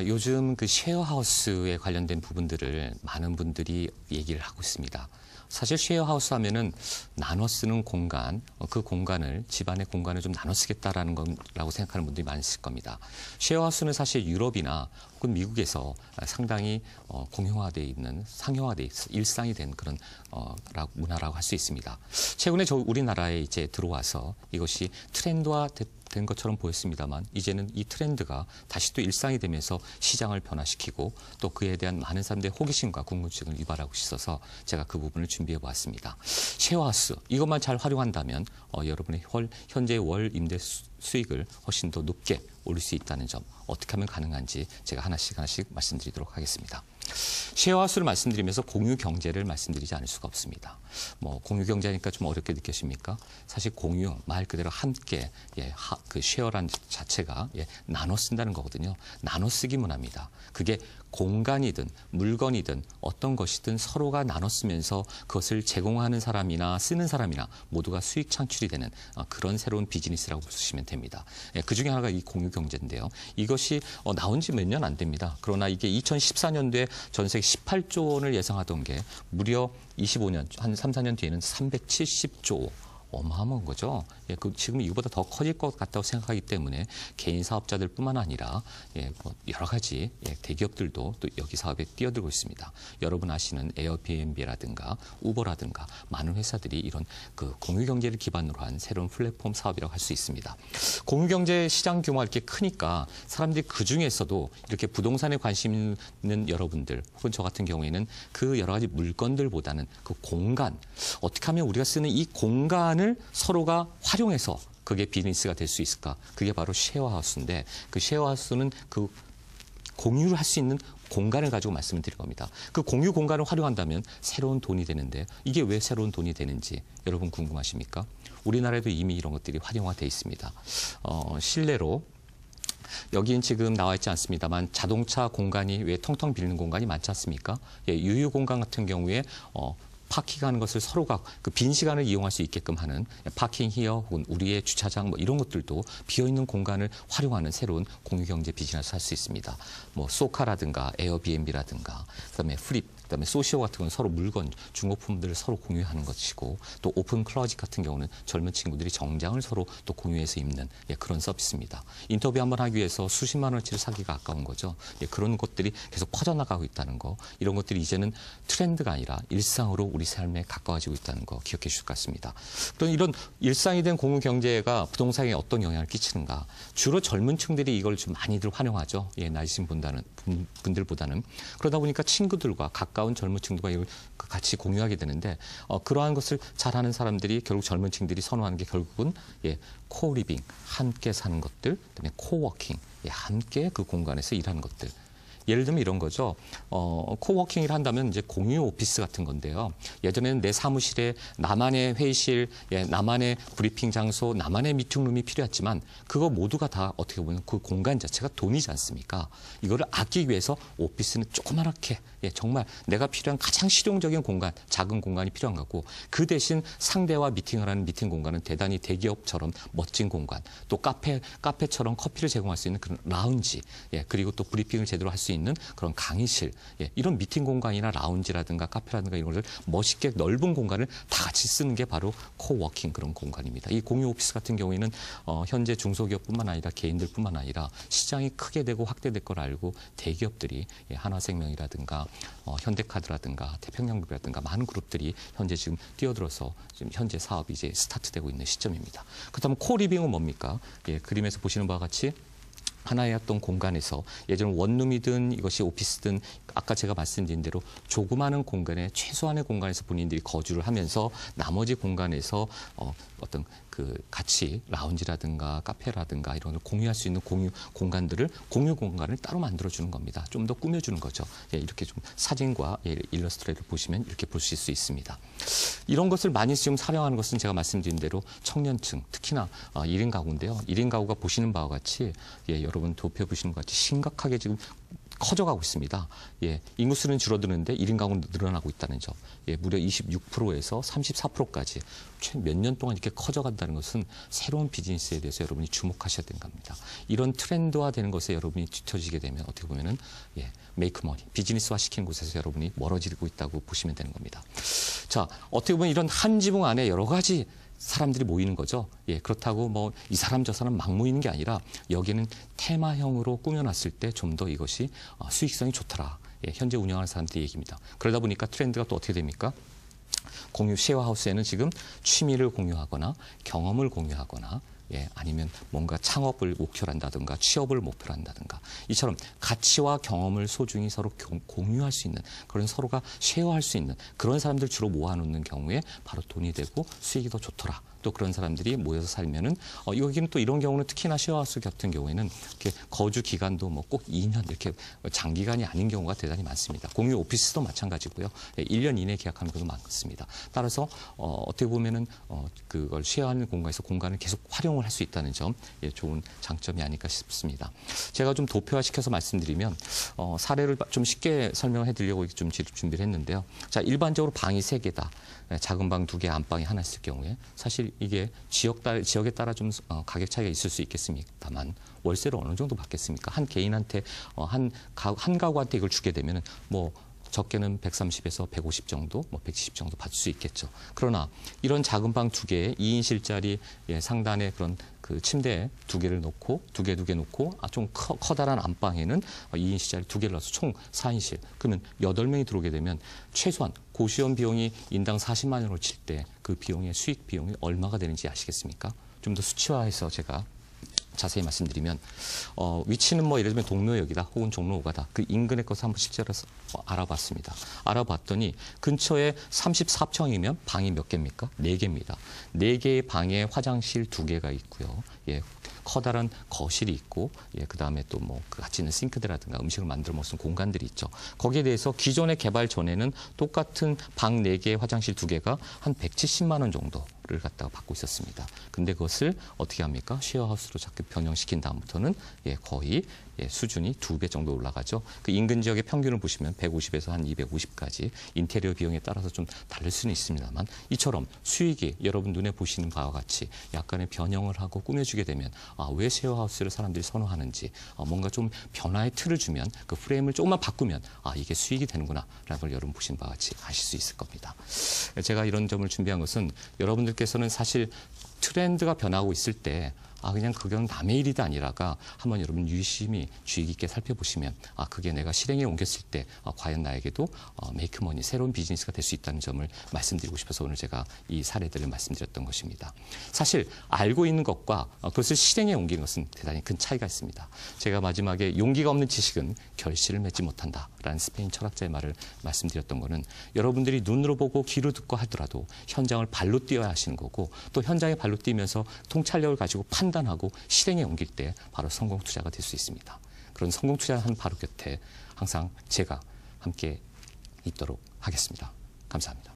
요즘 그 쉐어하우스에 관련된 부분들을 많은 분들이 얘기를 하고 있습니다. 사실 쉐어하우스 하면은 나눠 쓰는 공간, 그 공간을, 집안의 공간을 좀 나눠 쓰겠다라는 거라고 생각하는 분들이 많으실 겁니다. 쉐어하우스는 사실 유럽이나 혹은 미국에서 상당히 공용화되어 있는, 상용화되어 있어 일상이 된 그런 문화라고 할 수 있습니다. 최근에 우리나라에 이제 들어와서 이것이 트렌드화 된 것처럼 보였습니다만 이제는 이 트렌드가 다시 또 일상이 되면서 시장을 변화시키고 또 그에 대한 많은 사람들의 호기심과 궁금증을 유발하고 있어서 제가 그 부분을 준비해 보았습니다. 쉐어하우스 이것만 잘 활용한다면 여러분의 현재 월 임대 수익을 훨씬 더 높게 올릴 수 있다는 점, 어떻게 하면 가능한지 제가 하나씩 말씀드리도록 하겠습니다. 쉐어하우스를 말씀드리면서 공유 경제를 말씀드리지 않을 수가 없습니다. 공유 경제니까 좀 어렵게 느껴집니까? 사실 공유, 말 그대로 함께, 그 쉐어란 자체가 나눠 쓴다는 거거든요. 나눠 쓰기 문화입니다. 그게 공간이든 물건이든 어떤 것이든 서로가 나눠 쓰면서 그것을 제공하는 사람이나 쓰는 사람이나 모두가 수익 창출이 되는 그런 새로운 비즈니스라고 보시면 됩니다. 그 중에 하나가 이 공유 경제인데요. 이것이 나온 지 몇 년 안 됩니다. 그러나 이게 2014년도에 전 세계 18조 원을 예상하던 게 무려 25년, 한 3, 4년 뒤에는 370조 원. 어마어마한 거죠. 지금 이거보다 더 커질 것 같다고 생각하기 때문에 개인 사업자들뿐만 아니라 여러 가지 대기업들도 또 여기 사업에 뛰어들고 있습니다. 여러분 아시는 에어비앤비라든가 우버라든가 많은 회사들이 이런 그 공유 경제를 기반으로 한 새로운 플랫폼 사업이라고 할 수 있습니다. 공유 경제 시장 규모가 이렇게 크니까 사람들이 그 중에서도 이렇게 부동산에 관심 있는 여러분들 혹은 저 같은 경우에는 그 여러 가지 물건들보다는 그 공간, 어떻게 하면 우리가 쓰는 이 공간을 서로가 활용해서 그게 비즈니스가 될 수 있을까? 그게 바로 쉐어하우스인데 그 쉐어하우스는 그 공유를 할 수 있는 공간을 가지고 말씀을 드릴 겁니다. 그 공유 공간을 활용한다면 새로운 돈이 되는데 이게 왜 새로운 돈이 되는지 여러분 궁금하십니까? 우리나라에도 이미 이런 것들이 활용화되어 있습니다. 실내로 여기는 지금 나와 있지 않습니다만 자동차 공간이 왜 텅텅 비는 공간이 많지 않습니까? 유휴 공간 같은 경우에 파킹하는 것을 서로가 그 빈 시간을 이용할 수 있게끔 하는 파킹 히어 혹은 우리의 주차장 이런 것들도 비어있는 공간을 활용하는 새로운 공유경제 비즈니스 할 수 있습니다. 소카라든가 에어비앤비라든가 그다음에 플립, 그다음에 소시오 같은 건 서로 물건, 중고품들을 서로 공유하는 것이고 또 오픈 클로짓 같은 경우는 젊은 친구들이 정장을 서로 또 공유해서 입는 그런 서비스입니다. 인터뷰 한번 하기 위해서 수십만 원어치를 사기가 아까운 거죠. 그런 것들이 계속 퍼져나가고 있다는 거. 이런 것들이 이제는 트렌드가 아니라 일상으로 우리 삶에 가까워지고 있다는 거 기억해 주실 것 같습니다. 그럼 이런 일상이 된 공유 경제가 부동산에 어떤 영향을 끼치는가? 주로 젊은 층들이 이걸 좀 많이들 활용하죠. 나이 든 분들보다는. 그러다 보니까 친구들과 가까운 젊은 층들과 이걸 같이 공유하게 되는데 그러한 것을 잘하는 사람들이 결국 젊은 층들이 선호하는 게 결국은 코리빙, 함께 사는 것들, 그다음에 코워킹, 함께 그 공간에서 일하는 것들. 예를 들면 이런 거죠. 코워킹을 한다면 이제 공유 오피스 같은 건데요. 예전에는 내 사무실에 나만의 회의실, 나만의 브리핑 장소, 나만의 미팅룸이 필요했지만 그거 모두가 다 어떻게 보면 그 공간 자체가 돈이지 않습니까? 이거를 아끼기 위해서 오피스는 조그맣게 정말 내가 필요한 가장 실용적인 공간, 작은 공간이 필요한 거고 그 대신 상대와 미팅을 하는 미팅 공간은 대단히 대기업처럼 멋진 공간, 또 카페처럼 커피를 제공할 수 있는 그런 라운지, 그리고 또 브리핑을 제대로 할 수 있는 그런 강의실, 이런 미팅 공간이나 라운지라든가 카페라든가 이런 것을 멋있게 넓은 공간을 다 같이 쓰는 게 바로 코워킹 그런 공간입니다. 이 공유 오피스 같은 경우에는 현재 중소기업뿐만 아니라 개인들뿐만 아니라 시장이 크게 되고 확대될 걸 알고 대기업들이 한화생명이라든가 현대카드라든가 태평양그룹이라든가 많은 그룹들이 현재 지금 뛰어들어서 지금 현재 사업이 이제 스타트되고 있는 시점입니다. 그렇다면 코리빙은 뭡니까? 그림에서 보시는 바와 같이 하나의 어떤 공간에서 예전 원룸이든 이것이 오피스든 아까 제가 말씀드린 대로 조그마한 공간에 최소한의 공간에서 본인들이 거주를 하면서 나머지 공간에서 어떤 그 같이 라운지라든가 카페라든가 이런 걸 공유할 수 있는 공유 공간을 따로 만들어주는 겁니다. 좀 더 꾸며주는 거죠. 이렇게 좀 사진과 일러스트레이를 보시면 이렇게 보실 수 있습니다. 이런 것을 많이 지금 사용하는 것은 제가 말씀드린 대로 청년층, 특히나 1인 가구인데요. 1인 가구가 보시는 바와 같이 여러분 도표 보시는 것 같이 심각하게 지금 커져가고 있습니다. 예, 인구수는 줄어드는데 1인 가구는 늘어나고 있다는 점. 예, 무려 26%에서 34%까지 몇 년 동안 이렇게 커져간다는 것은 새로운 비즈니스에 대해서 여러분이 주목하셔야 되는 겁니다. 이런 트렌드화되는 것에 여러분이 뒤처지게 되면 어떻게 보면은 메이크 머니, 비즈니스화 시키는 곳에서 여러분이 멀어지고 있다고 보시면 되는 겁니다. 자, 어떻게 보면 이런 한 지붕 안에 여러 가지 사람들이 모이는 거죠. 예, 그렇다고 뭐 이 사람 저 사람 막 모이는 게 아니라 여기는 테마형으로 꾸며놨을 때 좀 더 이것이 수익성이 좋더라. 예, 현재 운영하는 사람들의 얘기입니다. 그러다 보니까 트렌드가 또 어떻게 됩니까? 공유 쉐어하우스에는 지금 취미를 공유하거나 경험을 공유하거나 예, 아니면 뭔가 창업을 목표로 한다든가 취업을 목표로 한다든가 이처럼 가치와 경험을 소중히 서로 공유할 수 있는 그런 서로가 쉐어할 수 있는 그런 사람들 주로 모아놓는 경우에 바로 돈이 되고 수익이 더 좋더라. 또 그런 사람들이 모여서 살면은 여기는 또 이런 경우는 특히나 쉐어하우스 같은 경우에는 이렇게 거주 기간도 뭐 꼭 2년 이렇게 장기간이 아닌 경우가 대단히 많습니다. 공유 오피스도 마찬가지고요. 1년 이내 계약하는 것도 많습니다. 따라서 어떻게 보면은 그걸 쉐어하는 공간에서 공간을 계속 활용을 할 수 있다는 점 좋은 장점이 아닐까 싶습니다. 제가 좀 도표화시켜서 말씀드리면 사례를 좀 쉽게 설명해 드리려고 좀 준비를 했는데요. 자, 일반적으로 방이 3개다. 작은 방 2개, 안방이 하나 있을 경우에 사실 이게 지역에 따라 좀 가격 차이가 있을 수 있겠습니다만 월세를 어느 정도 받겠습니까? 한 개인한테 한 가구한테 이걸 주게 되면은 뭐 적게는 130에서 150 정도, 뭐 170 정도 받을 수 있겠죠. 그러나 이런 작은 방 2개에 2인실짜리 상단에 그런 그 침대 2개를 놓고 2개 놓고 좀 커다란 안방에는 2인실짜리 2개를 넣어서 총 4인실. 그러면 8명이 들어오게 되면 최소한 고시원 비용이 인당 40만 원으로 칠 때 그 비용의 수익 비용이 얼마가 되는지 아시겠습니까? 좀 더 수치화해서 제가 자세히 말씀드리면 위치는 뭐 예를 들면 동묘역이다 혹은 종로오가다 그 인근의 것을 한번 실제로 알아봤습니다. 알아봤더니 근처에 34평이면 방이 몇 개입니까? 4개입니다. 4개의 방에 화장실 2개가 있고요. 예, 커다란 거실이 있고 그다음에 또 뭐 같이 있는 싱크대라든가 음식을 만들어 먹을 수 있는 공간들이 있죠. 거기에 대해서 기존의 개발 전에는 똑같은 방 4개, 화장실 2개가 한 170만 원 정도를 갖다가 받고 있었습니다. 근데 그것을 어떻게 합니까? 쉐어하우스로 자꾸 변형시킨 다음부터는 거의 수준이 2배 정도 올라가죠. 그 인근 지역의 평균을 보시면 150에서 한 250까지 인테리어 비용에 따라서 좀 다를 수는 있습니다만 이처럼 수익이 여러분 눈에 보시는 바와 같이 약간의 변형을 하고 꾸며주게 되면 왜 쉐어하우스를 사람들이 선호하는지 뭔가 좀 변화의 틀을 주면 그 프레임을 조금만 바꾸면 이게 수익이 되는구나라는 걸 여러분 보신 바와 같이 아실 수 있을 겁니다. 제가 이런 점을 준비한 것은 여러분들께서는 사실 트렌드가 변하고 있을 때 그냥 그건 남의 일이다 아니라가 한번 여러분 유심히 주의 깊게 살펴보시면 그게 내가 실행에 옮겼을 때 과연 나에게도 메이크머니 새로운 비즈니스가 될 수 있다는 점을 말씀드리고 싶어서 오늘 제가 이 사례들을 말씀드렸던 것입니다. 사실 알고 있는 것과 그것을 실행에 옮기는 것은 대단히 큰 차이가 있습니다. 제가 마지막에 용기가 없는 지식은 결실을 맺지 못한다라는 스페인 철학자의 말을 말씀드렸던 거는 여러분들이 눈으로 보고 귀로 듣고 하더라도 현장을 발로 뛰어야 하시는 거고 또 현장에 발로 뛰면서 통찰력을 가지고 판단하고 실행에 옮길 때 바로 성공 투자가 될 수 있습니다. 그런 성공 투자한 바로 곁에 항상 제가 함께 있도록 하겠습니다. 감사합니다.